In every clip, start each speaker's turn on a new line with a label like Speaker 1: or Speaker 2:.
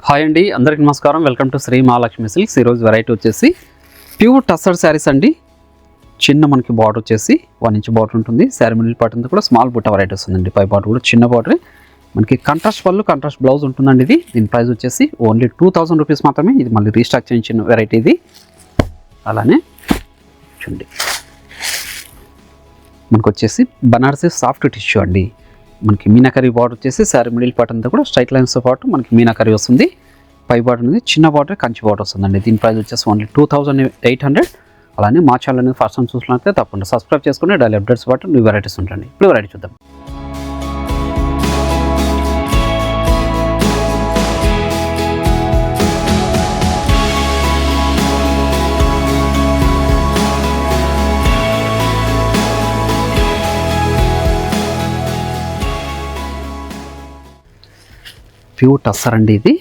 Speaker 1: Hi అండి, అందరికీ నమస్కారం. Welcome to Shri Mahalakshmi silks. ఈరోజు వెరైటీ వచ్చేసి ప్యూర్ టస్సర్ శారీస్ అండి. చిన్న మనకి బార్డర్ వచ్చేసి 1 ఇంచ్ బార్డర్ ఉంటుంది. శారీ మిడిల్ పార్ట్ అంతా కూడా స్మాల్ బుట్ట వెరైటీ వస్తుందండి. పై బార్డర్ కూడా చిన్న బార్డర్. మనకి కంట్రాస్ట్ పళ్ళు, కంట్రాస్ట్ బ్లౌజ్ ఉంటుందండి. దీని ప్రైస్ వచ్చేసి ఓన్లీ 2000 రూపీస్ మాత్రమే. ఇది మళ్ళీ రీస్టాక్ చేయించిన వెరైటీ ఇది. అలానే చూడండి, మనకు వచ్చేసి బనారసీ సాఫ్ట్ టిష్యూ అండి. మనకి మీనాకరీ బార్డర్ వచ్చేసి శారీ మిడిల్ పార్ట్ అంతా కూడా స్ట్రైట్ లైన్స్తో పాటు మనకి మీనాకరీ వస్తుంది. పై బార్డర్ అనేది చిన్న బార్డర్, కంచి బార్డర్ వస్తుందండి. దీని ప్రైస్ వచ్చేసి ఓన్లీ 2800. అలానే మా ఛానల్ అనేది ఫస్ట్ టైం చూసినట్లయితే తప్పకుండా సబ్స్క్రైబ్ చేసుకుని డైలీ అప్డేట్స్ పాటు న్యూ వెరైటీస్ ఉంటాయండి. ఇప్పుడు వెరైటీ చూద్దాం. ప్యూర్ టస్సర్ అండి. ఇది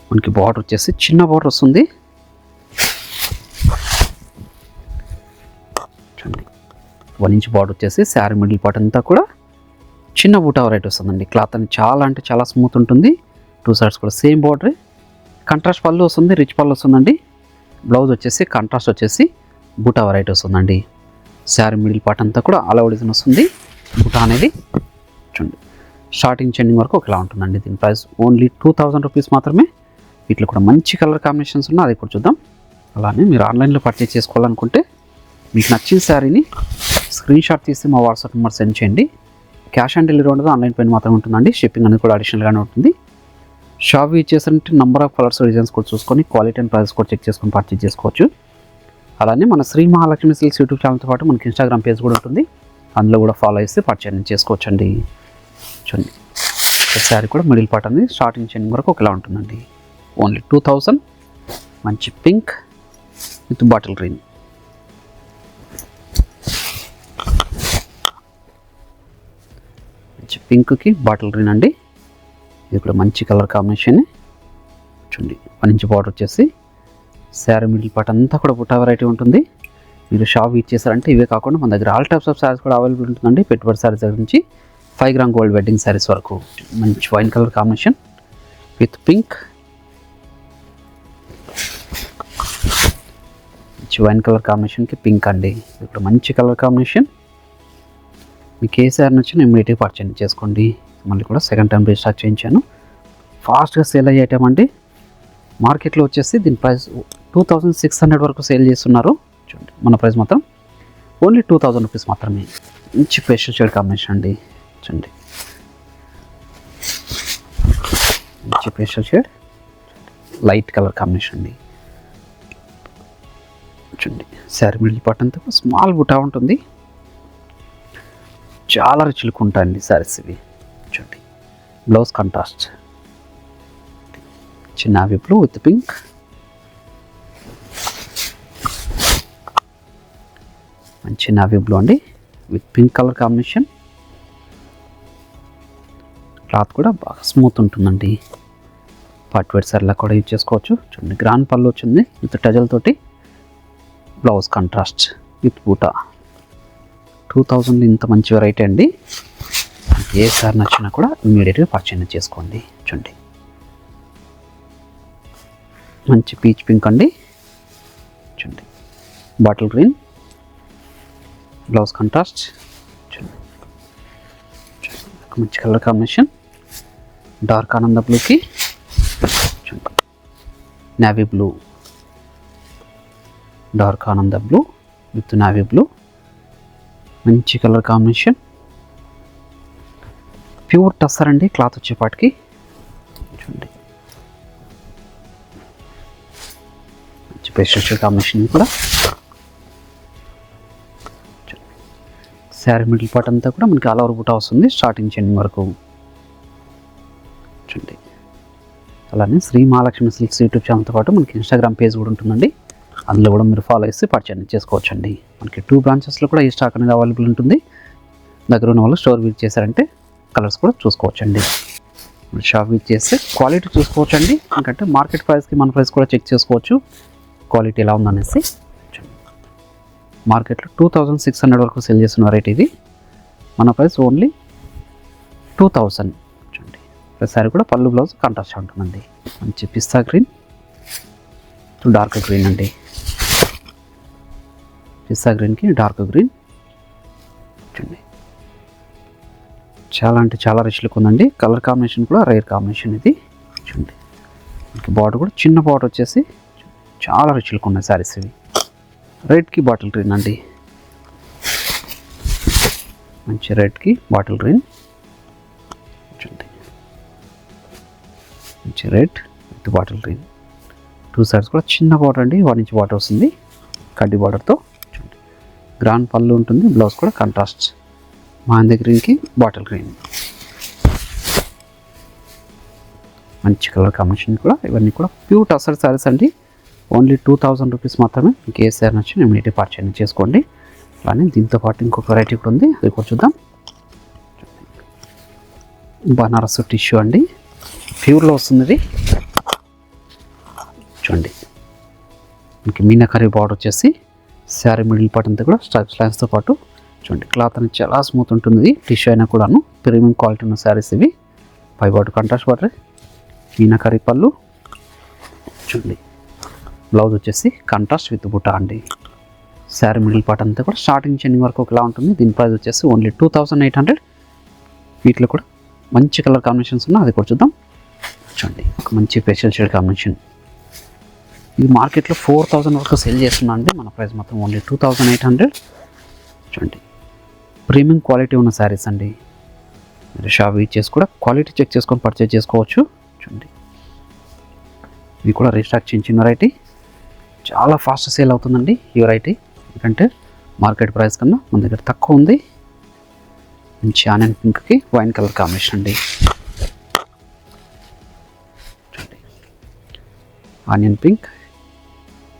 Speaker 1: మనకి బార్డర్ వచ్చేసి చిన్న బార్డర్ వస్తుంది. చూడండి, 1 ఇంచ్ బార్డర్ వచ్చేసి శారీ మిడిల్ పార్ట్ అంతా కూడా చిన్న బూటా వెరైటీ వస్తుందండి. క్లాత్ అని చాలా అంటే చాలా స్మూత్ ఉంటుంది. 2 సైడ్స్ కూడా సేమ్ బార్డర్. కంట్రాస్ట్ పళ్ళు వస్తుంది, రిచ్ పళ్ళు వస్తుందండి. బ్లౌజ్ వచ్చేసి కంట్రాస్ట్ వచ్చేసి బూటా వెరైటీ వస్తుందండి. శారీ మిడిల్ పార్ట్ అంతా కూడా ఆల్ ఓవర్ డిజైన్ వస్తుంది. బూటా అనేది చూడండి స్టార్టింగ్ చెండింగ్ వరకు ఒకలా ఉంటుందండి. దీని ప్రైస్ ఓన్లీ 2000 రూపీస్ మాత్రమే. వీటిలో కూడా మంచి కలర్ కాంబినేషన్స్ ఉన్నాయి, అది కూడా చూద్దాం. అలానే మీరు ఆన్లైన్లో పర్చేస్ చేసుకోవాలనుకుంటే మీకు నచ్చిన శారీని స్క్రీన్ షాట్ తీసి మా వాట్సాప్ నెంబర్ సెండ్ చేయండి. క్యాష్ ఆన్ డెలివరీ ఉండదు, ఆన్లైన్ పేమెంట్ మాత్రమే ఉంటుందండి. షిప్పింగ్ అనేది కూడా అడిషనల్గానే ఉంటుంది. షాప్ విజిట్ చేసినట్టు నెంబర్ ఆఫ్ కలర్స్, డిజైన్స్ కూడా చూసుకొని క్వాలిటీ అండ్ ప్రైస్ కూడా చెక్ చేసుకొని పర్చేస్ చేసుకోవచ్చు. అలానే మన శ్రీ మహాలక్ష్మి సిల్క్స్ యూట్యూబ్ ఛానల్తో పాటు మనకి ఇన్స్టాగ్రామ్ పేజ్ కూడా ఉంటుంది. అందులో కూడా ఫాలో చేసి పర్చేస్ చేసుకోవచ్చండి. చూడండి, శారీ కూడా మిడిల్ పార్ట్ అనేది స్టార్టింగ్ చెండింగ్ వరకు ఒకలా ఉంటుందండి. ఓన్లీ 2000. మంచి పింక్ విత్ బాటిల్ గ్రీన్. మంచి పింక్కి బాటిల్ గ్రీన్ అండి. ఇది కూడా మంచి కలర్ కాంబినేషన్. చూడండి, 1 ఇంచ్ బార్డర్ వచ్చేసి శారీ మిడిల్ పార్ట్ అంతా కూడా బుట్టా వెరైటీ ఉంటుంది. మీరు షాప్ ఇచ్చేసారంటే ఇవే కాకుండా మన దగ్గర ఆల్ టైప్స్ ఆఫ్ శారీస్ కూడా అవైలబుల్ ఉంటుందండి. పెట్టుబడి శారీస్ దగ్గర నుంచి 5 గ్రామ్ గోల్డ్ వెడ్డింగ్ శారీస్ వరకు. మంచి wine colour combination with pink. మంచి వైన్ కలర్ కాంబినేషన్కి పింక్ అండి. ఇప్పుడు మంచి కలర్ కాంబినేషన్. మీకు ఏ శారీ నచ్చినా ఇమ్మీడియట్గా పర్చేజ్ చేసుకోండి. మళ్ళీ కూడా సెకండ్ టైం రీస్టాక్ చేయించాను. ఫాస్ట్గా సేల్ అయ్యే ఐటమ్ అండి. మార్కెట్లో వచ్చేసి దీని ప్రైస్ 2600 వరకు సేల్ చేస్తున్నారు. చూడండి, మన ప్రైస్ మాత్రం ఓన్లీ 2000 రూపీస్ మాత్రమే. మంచి పేస్టల్ షేడ్ కాంబినేషన్ అండి. చూడండి, మంచి pastel shade light colour combination అండి. చూడండి, శారీ మిడిల్ పార్ట్ అంతా స్మాల్ బుటా ఉంటుంది. చాలా రిచ్ లుక్ ఉంటాయండి శారీస్ ఇవి. చూడండి, బ్లౌజ్ కాంట్రాస్ట్ చిన్న నావీ బ్లూ విత్ పింక్. మంచి నావీ బ్లూ అండి with pink colour combination. Cloth కూడా బాగా స్మూత్ ఉంటుందండి. పార్ట్ వేర్ సారీలా కూడా యూజ్ చేసుకోవచ్చు. చూడండి, గ్రాండ్ పళ్ళు వచ్చింది విత్ టజల్ తోటి. బ్లౌజ్ కాంట్రాస్ట్ విత్ బూటా. 2000 ఇంత మంచి వెరైటీ అండి. ఏ సారీ నచ్చినా కూడా ఇమీడియట్గా పర్చేజ్ చేసుకోండి. చూడండి, మంచి పీచ్ పింక్ అండి. చూడండి, బాటిల్ గ్రీన్ బ్లౌజ్ కాంట్రాస్ట్. చూడండి, మంచి కలర్ కాంబినేషన్. డార్క్ ఆనంద బ్లూకి చూడండి నావీ బ్లూ. డార్క్ ఆనంద బ్లూ విత్ నావీ బ్లూ. మంచి కలర్ కాంబినేషన్. ప్యూర్ టస్సర్ అండి క్లాత్ వచ్చేపాటికి. చూడండి, మంచి పేస్టల్ కాంబినేషన్ కూడా. శారీ మిడిల్ పార్ట్ అంతా కూడా మనకి ఆల్ ఓవర్ బుటా వస్తుంది స్టార్టింగ్ చెండింగ్ వరకు. చూడండి, అలానే శ్రీ మహాలక్ష్మి సిల్క్స్ యూట్యూబ్ ఛానల్తో పాటు మనకి ఇన్స్టాగ్రామ్ పేజ్ కూడా ఉంటుందండి. అందులో కూడా మీరు ఫాలో చేసి పర్చేజ్ చేసుకోవచ్చండి. మనకి 2 బ్రాంచెస్లో కూడా ఈ స్టాక్ అనేది అవైలబుల్ ఉంటుంది. దగ్గర ఉన్న వాళ్ళు స్టోర్ విజిట్ చేశారంటే కలర్స్ కూడా చూసుకోవచ్చండి. షాప్ విజిట్ చేస్తే క్వాలిటీ చూసుకోవచ్చండి. ఎందుకంటే మార్కెట్ ప్రైస్కి మన ప్రైస్ కూడా చెక్ చేసుకోవచ్చు క్వాలిటీ ఎలా ఉందనేసి. మార్కెట్లో 2600 వరకు సేల్ చేస్తున్న వెరైటీ ఇది. మన ప్రైస్ ఓన్లీ 2000. చూడండి, ప్రతిసారి కూడా పళ్ళు బ్లౌజ్ కాంట్రాస్ట్ ఉంటుందండి. మంచి పిస్తా గ్రీన్ టు డార్క్ గ్రీన్ అండి. పిస్తా గ్రీన్కి డార్క్ గ్రీన్ చూడండి, చాలా అంటే చాలా రిచ్ లుక్ ఉందండి. కలర్ కాంబినేషన్ కూడా రేర్ కాంబినేషన్ ఇది చూడండి. బార్డర్ కూడా చిన్న బార్డర్ వచ్చేసి చాలా రిచ్ లుక్ ఉన్నాయి శారీస్ ఇవి. రెడ్కి బాటిల్ గ్రీన్ అండి, మంచి రెడ్కి బాటిల్ గ్రీన్ చూడండి, మంచి red with bottle green. 2 sides కూడా చిన్న బార్డర్ అండి, 1 ఇంచ్ బార్డర్ వస్తుంది కడ్డీ బార్డర్తో చూడండి. గ్రాండ్ పళ్ళు ఉంటుంది, బ్లౌజ్ కూడా కాంట్రాస్ట్ మహందీ గ్రీన్కి బాటిల్ గ్రీన్. మంచి కలర్ కాంబినేషన్ కూడా. ఇవన్నీ కూడా ప్యూర్ టసర్ శారీస్ అండి. ఓన్లీ 2000 రూపీస్ మాత్రమే. మీకు ఏ శారీ నచ్చి ఇమీడియట్లీ పర్చేజ్ చేసుకోండి. అలానే దీంతో పాటు ఇంకొక వెరైటీ కూడా ఉంది, అది కూడా చూద్దాం. బనారస్ టిష్యూ అండి, ప్యూర్లో వస్తుంది ఇది చూడండి. మీకు మీనాకరీ బార్డర్ వచ్చేసి శారీ మిడిల్ పార్ట్ అంతా కూడా స్ట్రైప్స్ లైన్స్తో పాటు చూడండి. క్లాత్ అనేది చాలా స్మూత్ ఉంటుంది, టిష్యూ అయినా కూడాను. ప్రీమియం క్వాలిటీ ఉన్న శారీస్ ఇవి. పై బార్డర్ కాంట్రాస్ట్ బార్డర్, మీనాకరీ పళ్ళు చూడండి. బ్లౌజ్ వచ్చేసి కాంట్రాస్ట్ విత్ బుటా అండి. శారీ మిడిల్ పార్ట్ అంతా కూడా స్టార్టింగ్ చెండింగ్ వరకు ఒకలా ఉంటుంది. దీని ప్రైస్ వచ్చేసి ఓన్లీ 2800. వీటిలో కూడా మంచి కలర్ కాంబినేషన్స్ ఉన్నాయి, అది కూడా చూద్దాం. చూడండి, ఒక మంచి ఫేషియల్ షేడ్ కాంబినేషన్. ఇది మార్కెట్లో 4000 వరకు సేల్ చేస్తున్నా అండి. మన ప్రైస్ మాత్రం ఓన్లీ 2800 చూడండి. ప్రీమియం క్వాలిటీ ఉన్న శారీస్ అండి. మీరు షాప్ చేసి కూడా క్వాలిటీ చెక్ చేసుకొని పర్చేజ్ చేసుకోవచ్చు చూడండి. ఇవి కూడా రీస్టాక్ చిన్న వెరైటీ, చాలా ఫాస్ట్ సేల్ అవుతుందండి ఈ వెరైటీ. ఎందుకంటే మార్కెట్ ప్రైస్ కన్నా మన దగ్గర తక్కువ ఉంది. మంచి ఆనియన్ పింక్కి వైన్ కలర్ కాంబినేషన్ అండి చూడండి. ఆనియన్ పింక్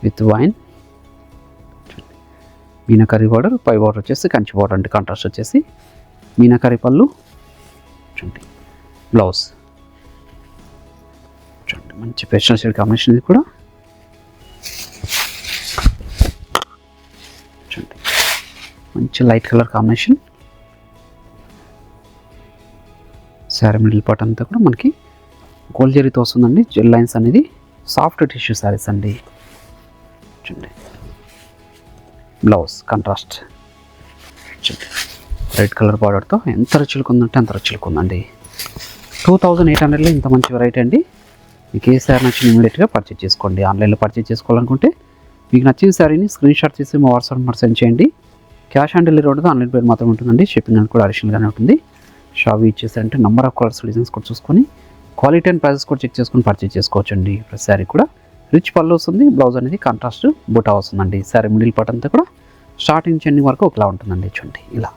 Speaker 1: విత్ వైన్ చూడండి. మీనాకరీ బార్డర్, పై బార్డర్ వచ్చేసి కంచి బార్డర్ అంటే కాంట్రాస్ట్ వచ్చేసి. మీనాకరీ పళ్ళు చూడండి, బ్లౌజ్ చూడండి. మంచి పేస్టల్ షేడ్ కాంబినేషన్ ఇది కూడా చూడండి. మంచి light colour combination. Sari middle part అంతా కూడా మనకి గోల్డ్ జరీతో వస్తుందండి. జెల్ లైన్స్ అనేది సాఫ్ట్ టిష్యూ శారీస్ అండి చూడండి. బ్లౌజ్ కాంట్రాస్ట్ చూడండి. రెడ్ కలర్ బార్డర్తో ఎంత రుచులకు ఉందంటే అంత రుచులకు ఉందండి. 2800లో ఇంత మంచి వెరైటీ అండి. మీకు ఏ శారీ నచ్చిన ఇమీడియట్గా పర్చేజ్ చేసుకోండి. ఆన్లైన్లో పర్చేజ్ చేసుకోవాలనుకుంటే మీకు నచ్చిన శారీని స్క్రీన్ షాట్ తీసి మా వాట్సాప్ నెంబర్ సెండ్ చేయండి. క్యాష్ ఆన్ డెలివరీ ఉంటుంది, ఆన్లైన్ పేరు మాత్రం ఉంటుందండి. షిప్పింగ్ అని కూడా అడిషనల్గానే ఉంటుంది. షాప్ ఇచ్చేసారంటే నెంబర్ ఆఫ్ కలర్స్ డిజైన్స్ కూడా చూసుకొని క్వాలిటీ అండ్ ప్రైసెస్ కూడా చెక్ చేసుకొని పర్చేజ్ చేసుకోవచ్చు అండి. ప్రతి శారీ కూడా రిచ్ పళ్ళు వస్తుంది, బ్లౌజ్ అనేది కాంట్రాస్ట్ బుటా వస్తుందండి. శారీ మిడిల్ పార్ట్ అంతా కూడా స్టార్టింగ్ చెండింగ్ వరకు ఒకలా ఉంటుందండి చూడండి. ఇలా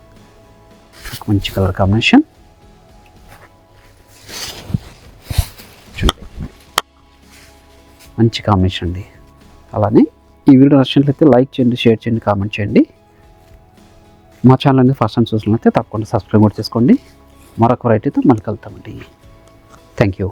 Speaker 1: మంచి కలర్ కాంబినేషన్ చూడండి, మంచి కాంబినేషన్ అండి. అలానే ఈ వీడియో నచ్చినట్లయితే లైక్ చేయండి, షేర్ చేయండి, కామెంట్ చేయండి. మా ఛానల్ అనేది ఫస్ట్ టైం చూసినట్లయితే తప్పకుండా సబ్స్క్రైబ్ కూడా చేసుకోండి. మరొక వెరైటీతో మళ్ళీ కలుద్దామండి. Thank you.